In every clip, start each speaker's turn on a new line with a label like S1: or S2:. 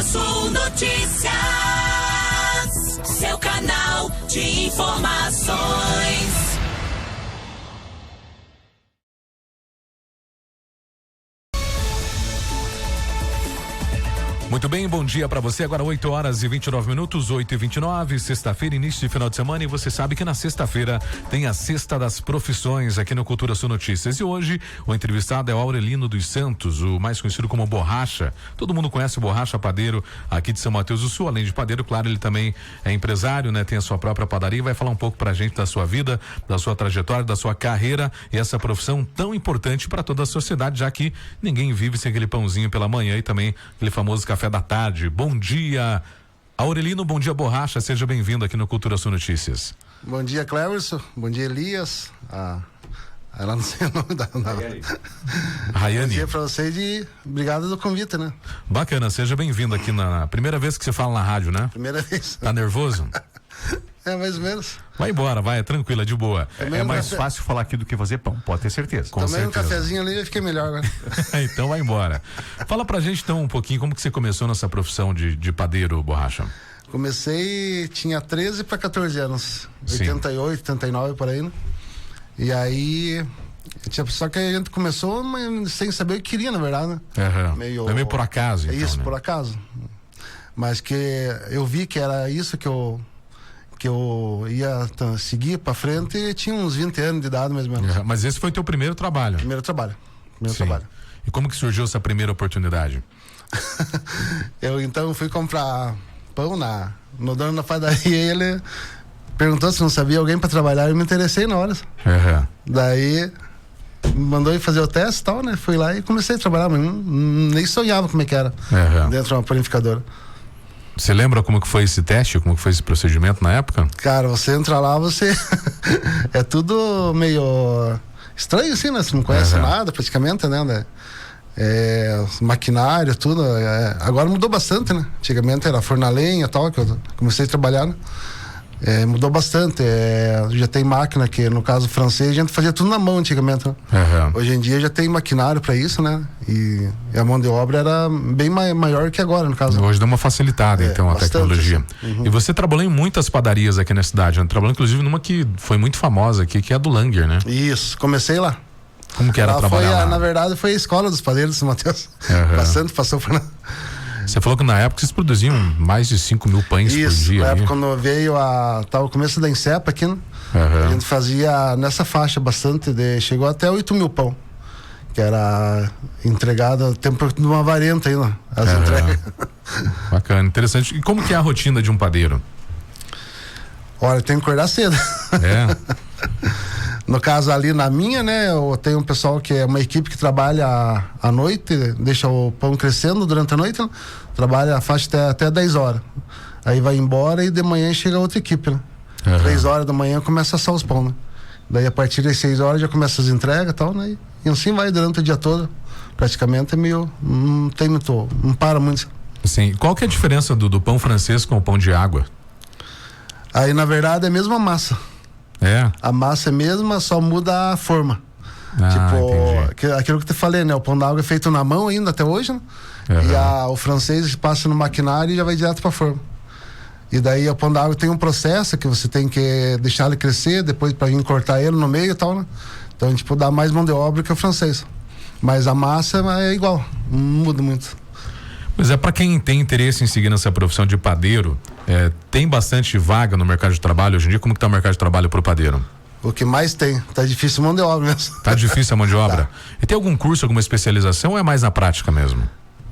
S1: Sul Notícias, seu canal de informações.
S2: Muito bem, bom dia para você. Agora 8h29, 8h29, sexta-feira, início de final de semana, e você sabe que na sexta-feira tem a Sexta das Profissões aqui no Cultura Sul Notícias. E hoje o entrevistado é o Aurelino dos Santos, o mais conhecido como Borracha. Todo mundo conhece o Borracha, padeiro aqui de São Mateus do Sul. Além de padeiro, claro, ele também é empresário, né? Tem a sua própria padaria e vai falar um pouco pra gente da sua vida, da sua trajetória, da sua carreira e essa profissão tão importante para toda a sociedade, já que ninguém vive sem aquele pãozinho pela manhã e também aquele famoso café da tarde. Bom dia, Aurelino, bom dia, Borracha, seja bem-vindo aqui no Cultura Sul Notícias.
S3: Bom dia, Cleverson, bom dia, Elias, ela não sei o nome da...
S2: Rayane.
S3: Bom dia pra vocês e obrigado do convite, né?
S2: Bacana, seja bem-vindo aqui na primeira vez que você fala na rádio, né?
S3: Primeira vez.
S2: Tá nervoso?
S3: É, mais ou menos.
S2: Vai embora, vai, é tranquila, de boa.
S4: É mais fácil falar aqui do que fazer pão, pode ter certeza.
S2: Com
S3: Tomei
S2: certeza.
S3: um cafezinho ali e fiquei melhor agora.
S2: Então vai embora. Fala pra gente então um pouquinho como que você começou nessa profissão de padeiro, Borracha.
S3: Comecei, tinha 13 para 14 anos,
S2: Sim.
S3: 88, 89 por aí, né? E aí, só que a gente começou mas sem saber o que queria, na verdade, né?
S2: Uhum.
S3: Meio...
S2: É meio por acaso, então,
S3: Isso,
S2: né?
S3: por acaso. Mas que eu vi que era isso que eu ia seguir pra frente e tinha uns 20 anos de idade, mais ou menos.
S2: Uhum. Mas esse foi teu primeiro trabalho?
S3: Primeiro trabalho.
S2: Sim. E como que surgiu essa primeira oportunidade?
S3: Eu então fui comprar pão no dono da padaria e ele perguntou se não sabia alguém pra trabalhar e eu me interessei na hora.
S2: Uhum.
S3: Daí me mandou ir fazer o teste e tal, né? Fui lá e comecei a trabalhar, mas nem sonhava como é que era dentro de uma panificadora.
S2: Você lembra como que foi esse teste, como que foi esse procedimento na época?
S3: Cara, você entra lá, você é tudo meio estranho assim, né? Você não conhece nada praticamente, né? Maquinário, tudo. Agora mudou bastante, né? Antigamente era forno a lenha e tal, que eu comecei a trabalhar, né? Mudou bastante. Já tem máquina que, no caso francês, a gente fazia tudo na mão antigamente, né? Hoje em dia já tem maquinário para isso, né? E a mão de obra era bem maior que agora, no caso.
S2: Hoje deu uma facilitada, então, a tecnologia.
S3: Uhum.
S2: E você trabalhou em muitas padarias aqui na cidade, né? Trabalhou inclusive numa que foi muito famosa aqui, que é a do Langer, né?
S3: Isso, comecei lá.
S2: Como que era trabalhar lá?
S3: Na verdade, foi a escola dos padeiros de São Mateus. Bastante, passou por lá.
S2: Você falou que na época vocês produziam mais de 5.000 pães por dia.
S3: Na época quando veio o começo da Insepa aqui, né? A gente fazia nessa faixa bastante, chegou até 8.000 pão, que era entregado tempo de uma variante aí, né? As entregas.
S2: Bacana, interessante. E como que é a rotina de um padeiro?
S3: Olha, tem que acordar cedo. No caso ali na minha, né, eu tenho um pessoal que é uma equipe que trabalha à noite, deixa o pão crescendo durante a noite, né? Trabalha a faixa até 10 horas. Aí vai embora e de manhã chega outra equipe, né? 3 horas da manhã começa a assar os pão, né? Daí a partir das 6 horas já começa as entregas e tal, né? E assim vai durante o dia todo. Praticamente é meio, não para muito.
S2: Sim. Qual que é a diferença do pão francês com o pão de água?
S3: Aí na verdade é a mesma massa. A massa é a mesma, só muda a forma. Aquilo que eu te falei, né? O pão d'água é feito na mão ainda até hoje, né? E o francês passa no maquinário e já vai direto pra forma. E daí o pão d'água tem um processo que você tem que deixar ele crescer, depois pra vir cortar ele no meio e tal, né? Então, dá mais mão de obra que o francês. Mas a massa é igual, não muda muito.
S2: Pois é, para quem tem interesse em seguir nessa profissão de padeiro, tem bastante vaga no mercado de trabalho hoje em dia? Como que tá o mercado de trabalho pro padeiro?
S3: O que mais tem, tá difícil a mão de obra mesmo.
S2: Tá difícil a mão de obra? E tem algum curso, alguma especialização ou é mais na prática mesmo?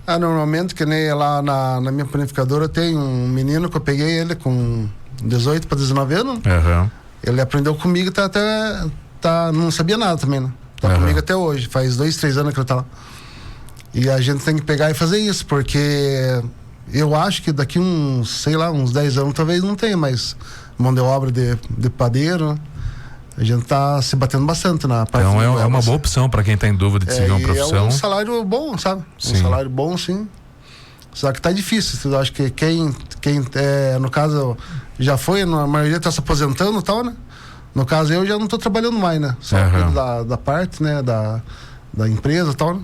S3: Normalmente, que nem lá na minha panificadora, tem um menino que eu peguei ele com 18 para 19 anos. Ele aprendeu comigo e não sabia nada também, né? Tá comigo até hoje, faz 2, 3 anos que ele tá lá. E a gente tem que pegar e fazer isso, porque eu acho que daqui uns 10 anos talvez não tenha mais mão de obra de padeiro, né? A gente tá se batendo bastante na parte.
S2: Então é uma boa opção para quem tá em dúvida de seguir uma profissão.
S3: É um salário bom, sabe?
S2: Sim.
S3: Um salário bom, sim. Só que tá difícil. Eu acho que quem no caso, já foi, a maioria tá se aposentando e tal, né? No caso, eu já não tô trabalhando mais, né? Só cuido da parte, né? Da empresa e tal, né?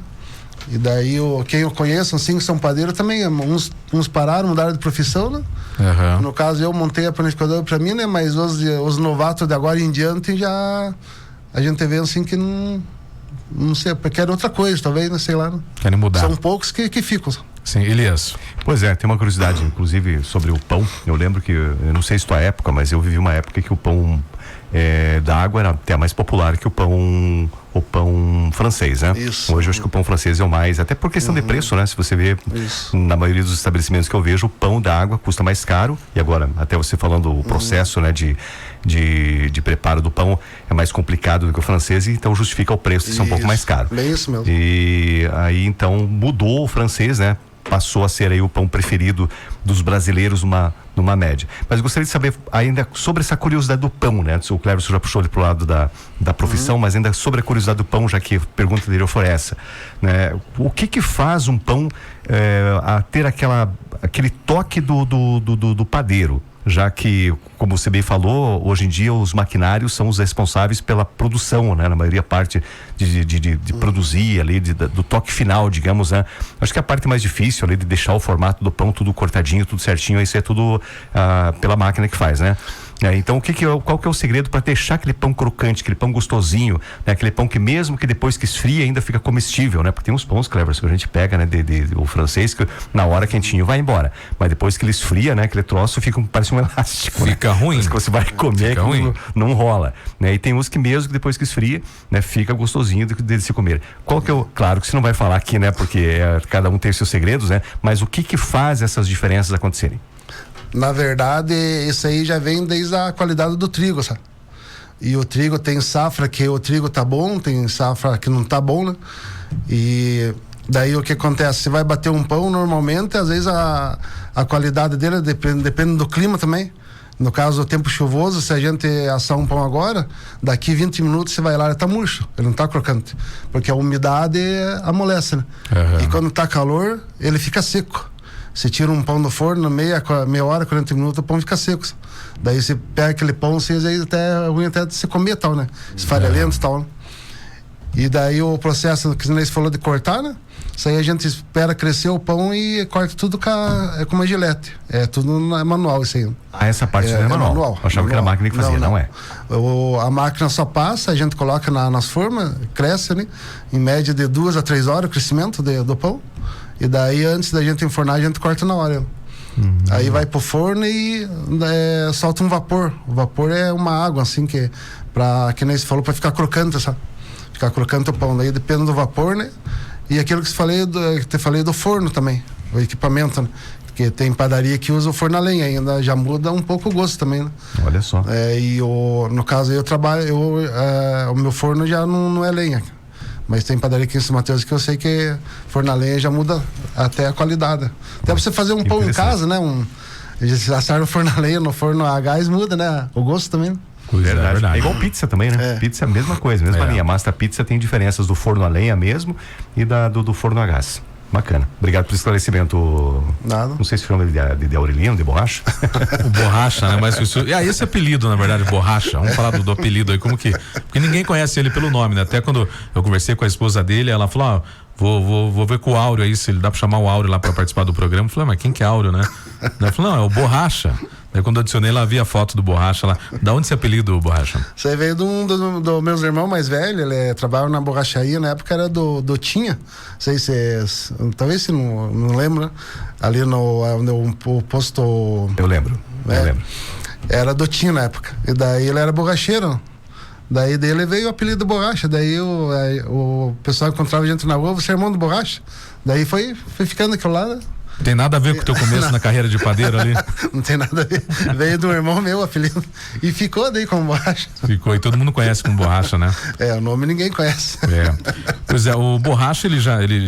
S3: E daí quem eu conheço, assim, que são padeiros também, uns pararam, mudaram de profissão, né? No caso, eu montei a panificadora pra mim, né? Mas os novatos de agora em diante já a gente vê assim que não sei, quer outra coisa, talvez, né? Sei lá. Né?
S2: Querem mudar.
S3: São poucos que ficam.
S2: Sim, Elias.
S4: Pois é, tem uma curiosidade, inclusive, sobre o pão. Eu lembro que, eu não sei se tua época, mas eu vivi uma época que o pão da água era até mais popular que o pão francês, né?
S3: Isso.
S4: Hoje eu acho que o pão francês é o mais, até por questão de preço, né? Se você vê, na maioria dos estabelecimentos que eu vejo, o pão da água custa mais caro. E agora, até você falando o processo, né, de preparo do pão é mais complicado do que o francês, e então justifica o preço de ser um pouco mais caro.
S3: Bem isso mesmo.
S4: E aí então mudou o francês, né? Passou a ser aí o pão preferido dos brasileiros numa média. Mas eu gostaria de saber ainda sobre essa curiosidade do pão, né? O Cleverson já puxou ele pro lado da profissão, mas ainda sobre a curiosidade do pão, já que a pergunta dele foi essa, né? O que faz um pão a ter aquele toque do padeiro? Já que, como você bem falou, hoje em dia os maquinários são os responsáveis pela produção, né? Na maioria parte de produzir ali, do toque final, digamos, né? Acho que a parte mais difícil ali de deixar o formato do pão tudo cortadinho, tudo certinho, isso é tudo pela máquina que faz, né? Então qual que é o segredo para deixar aquele pão crocante, aquele pão gostosinho, né? Aquele pão que mesmo que depois que esfria ainda fica comestível, né? Porque tem uns pães, Cleverson, que a gente pega, né? O francês, que na hora quentinho vai embora, mas depois que ele esfria, né? Aquele troço parece um elástico.
S2: Fica ruim.
S4: Mas que você vai comer,
S2: fica ruim.
S4: Não rola, né? E tem uns que mesmo que depois que esfria, né? Fica gostosinho de se comer. Claro que você não vai falar aqui, né? Porque cada um tem seus segredos, né? Mas o que faz essas diferenças acontecerem?
S3: Na verdade, isso aí já vem desde a qualidade do trigo, sabe? E o trigo tem safra que o trigo tá bom, tem safra que não tá bom, né? E daí o que acontece? Você vai bater um pão, normalmente, às vezes a qualidade dele depende do clima também. No caso, o tempo chuvoso, se a gente assar um pão agora, daqui 20 minutos você vai lá, ele tá murcho, ele não tá crocante. Porque a umidade amolece, né? E quando tá calor, ele fica seco. Você tira um pão do forno, meia hora, 40 minutos, o pão fica seco. Daí você pega aquele pão, às vezes é ruim até de você comer tal, né? Esfarelento e tal, né? E daí o processo que você falou de cortar, né? Isso aí a gente espera crescer o pão e corta tudo com uma gilete. É tudo manual isso aí.
S4: Essa parte é manual. Eu achava que era a máquina que fazia, não é?
S3: A máquina só passa, a gente coloca nas formas, cresce, né? Em média de 2 a 3 horas o crescimento do pão. E daí, antes da gente enfornar, a gente corta na hora. Aí vai pro forno e solta um vapor. O vapor é uma água, assim, que nem você falou, pra ficar crocante, sabe? Ficar crocante o pão. Daí depende do vapor, né? E aquilo que te falei do forno também, o equipamento, né? Porque tem padaria que usa o forno a lenha ainda, já muda um pouco o gosto também, né?
S4: Olha só.
S3: No caso, eu trabalho, o meu forno já não é lenha. Mas tem padaria aqui em São Mateus que eu sei que forno a lenha já muda até a qualidade. Até pra você fazer um pão em casa, né? Assar no forno a lenha, no forno a gás muda, né? O gosto também, né?
S4: Verdade. É igual pizza também, né? Pizza é a mesma coisa, mesma linha. A massa da pizza tem diferenças do forno a lenha mesmo e do forno a gás. Bacana. Obrigado pelo esclarecimento.
S3: Nada.
S4: Não sei se chama de Aurelino, de Borracha.
S2: O Borracha, né? Mas esse apelido, na verdade, Borracha. Vamos falar do apelido aí, como que... Porque ninguém conhece ele pelo nome, né? Até quando eu conversei com a esposa dele, ela falou, vou ver com o Áureo aí, se ele dá pra chamar o Áureo lá pra participar do programa. Eu falei, mas quem que é Áureo, né? Ela falou, não, é o Borracha. Daí quando eu adicionei, ela havia a foto do Borracha lá. Da onde esse apelido, Borracha?
S3: Isso aí veio do meus irmãos mais velhos, ele trabalhava na borracharia, na época era do Tinha. Não sei se talvez se não lembro, né? Ali no posto...
S4: Eu lembro.
S3: Era do Tinha na época. E daí ele era borracheiro. Daí dele veio o apelido Borracha. Daí o pessoal encontrava gente na rua, você é irmão do Borracha. Daí foi ficando aquilo lá, né?
S2: Tem nada a ver com o teu começo na carreira de padeiro ali?
S3: Não tem nada a ver. Veio do irmão meu, apelido. E ficou daí como Borracha.
S2: Ficou, e todo mundo conhece como Borracha, né?
S3: O nome ninguém conhece.
S2: Pois é, o Borracha, ele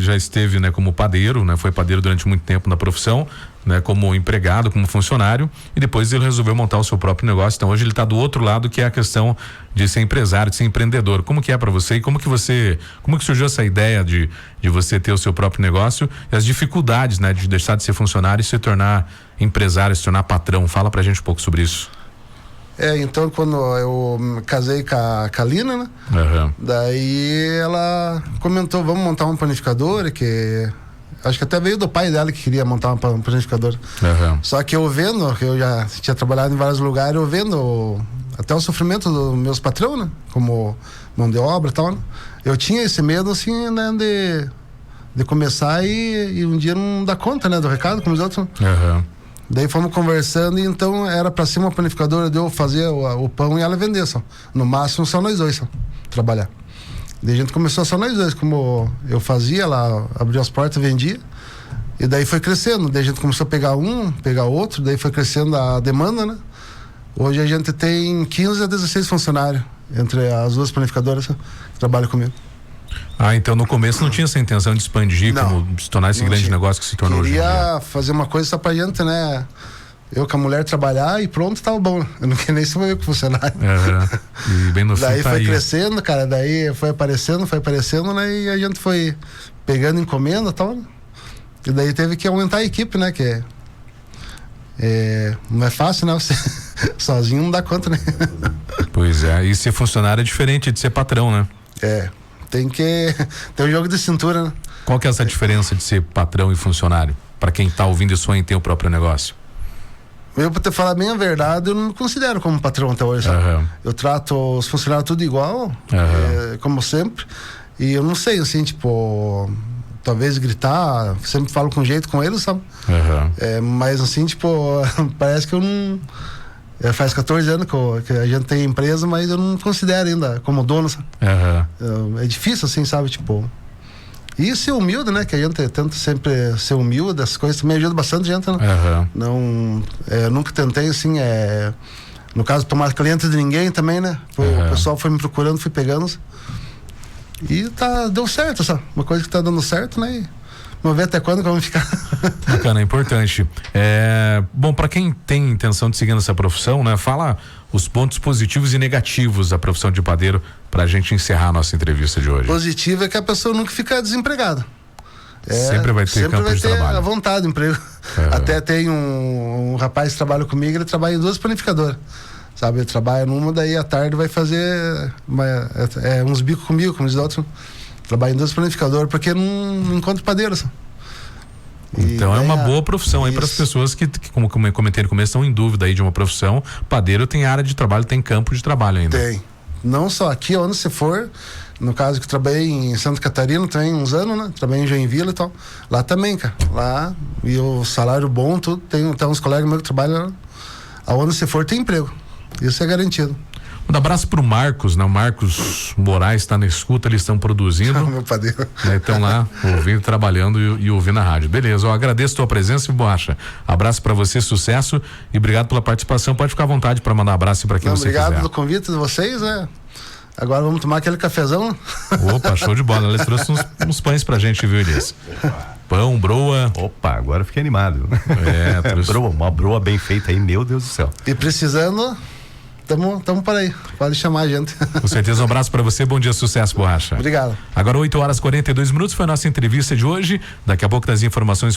S2: já esteve, né, como padeiro, né? Foi padeiro durante muito tempo na profissão, né, como empregado, como funcionário, e depois ele resolveu montar o seu próprio negócio. Então hoje ele está do outro lado, que é a questão de ser empresário, de ser empreendedor. Como que é para você e como que surgiu essa ideia de você ter o seu próprio negócio e as dificuldades, né, de deixar de ser funcionário e se tornar empresário, se tornar patrão? Fala pra gente um pouco sobre isso.
S3: Então quando eu me casei com a Lina, né? Daí ela comentou, vamos montar uma panificadora, que acho que até veio do pai dela que queria montar uma panificadora. Só que eu vendo, que eu já tinha trabalhado em vários lugares, eu vendo até o sofrimento dos meus patrões, né? Como mão de obra e tal, né? Eu tinha esse medo, assim, né? De começar e um dia não dar conta, né? Do recado, como os outros. Daí fomos conversando e então era pra ser uma panificadora de eu fazer o pão e ela vender só. No máximo só nós dois só, trabalhar. Daí a gente começou só nós dois, como eu fazia, ela abria as portas, vendia. E daí foi crescendo, daí a gente começou a pegar outro, daí foi crescendo a demanda, né? Hoje a gente tem 15 a 16 funcionários entre as duas panificadoras que trabalham comigo.
S2: Então no começo não tinha essa intenção de expandir, como se tornar esse grande negócio que se tornou hoje em dia.
S3: Queria fazer uma coisa só pra gente, né? Eu com a mulher trabalhar e pronto, tava bom. Eu não queria nem ser eu com funcionário.
S2: E bem no fim
S3: daí
S2: tá
S3: foi
S2: aí.
S3: Crescendo, cara, daí foi aparecendo, né? E a gente foi pegando encomenda e tal, né? E daí teve que aumentar a equipe, né? Que não é fácil, né? Você sozinho não dá conta, né?
S2: Pois é, e ser funcionário é diferente de ser patrão, né?
S3: Tem que ter um jogo de cintura, né?
S2: Qual que é essa diferença de ser patrão e funcionário? Pra quem tá ouvindo e sonha em ter o próprio negócio.
S3: Eu, pra te falar bem a verdade, eu não me considero como patrão até hoje, sabe? Eu trato os funcionários tudo igual, como sempre. E eu não sei, assim, tipo, talvez gritar, sempre falo com jeito com eles, sabe? Mas assim, tipo, parece que eu não... faz 14 anos que a gente tem empresa, mas eu não considero ainda como dono, sabe? É difícil, assim, sabe? Tipo... E ser humilde, né? Que a gente tenta sempre ser humilde, as coisas também ajudam bastante gente, né? Não... nunca tentei, assim, no caso, tomar cliente de ninguém também, né? O pessoal foi me procurando, fui pegando. E deu certo, sabe? Uma coisa que tá dando certo, né? Vamos ver até quando que vamos ficar.
S2: Bacana, é importante. Bom, para quem tem intenção de seguir nessa profissão, né? Fala os pontos positivos e negativos da profissão de padeiro pra gente encerrar a nossa entrevista de hoje.
S3: Positivo é que a pessoa nunca fica desempregada.
S2: Sempre vai ter campo de trabalho.
S3: À vontade, emprego. Até tem um rapaz que trabalha comigo, ele trabalha em 2 panificadoras. Sabe, ele trabalha numa, daí à tarde vai fazer uns bicos comigo, como diz o outro. Trabalha em 2 panificadoras, porque não encontra padeiro, sabe?
S2: Então é uma boa profissão aí para as pessoas que, como eu comentei no começo, estão em dúvida aí de uma profissão. Padeiro tem área de trabalho, tem campo de trabalho ainda.
S3: Tem. Não só aqui, onde você for. No caso que eu trabalhei em Santa Catarina também uns anos, né? Trabalhei em Joinville e tal. Lá também, cara. Lá, e o salário bom, tudo. Tem uns colegas meus que trabalham lá. Aonde você for tem emprego. Isso é garantido.
S2: Um abraço pro Marcos, né? O Marcos Moraes está na escuta, eles estão produzindo.
S3: Meu padeiro.
S2: Estão lá ouvindo, trabalhando e ouvindo a rádio. Beleza, eu agradeço a tua presença, Borracha. Abraço para você, sucesso e obrigado pela participação. Pode ficar à vontade para mandar um abraço para quem você quiser.
S3: Obrigado pelo convite de vocês, né? Agora vamos tomar aquele cafezão.
S2: Opa, show de bola. Eles trouxeram uns pães pra gente, viu, Elias? Pão, broa.
S4: Opa, agora eu fiquei animado.
S2: Trouxe...
S4: uma broa bem feita aí, meu Deus do céu.
S3: E precisando... Tamo por aí, pode chamar a gente.
S2: Com certeza, um abraço pra você, bom dia, sucesso, Borracha.
S3: Obrigado.
S2: Agora 8h42, foi a nossa entrevista de hoje, daqui a pouco das informações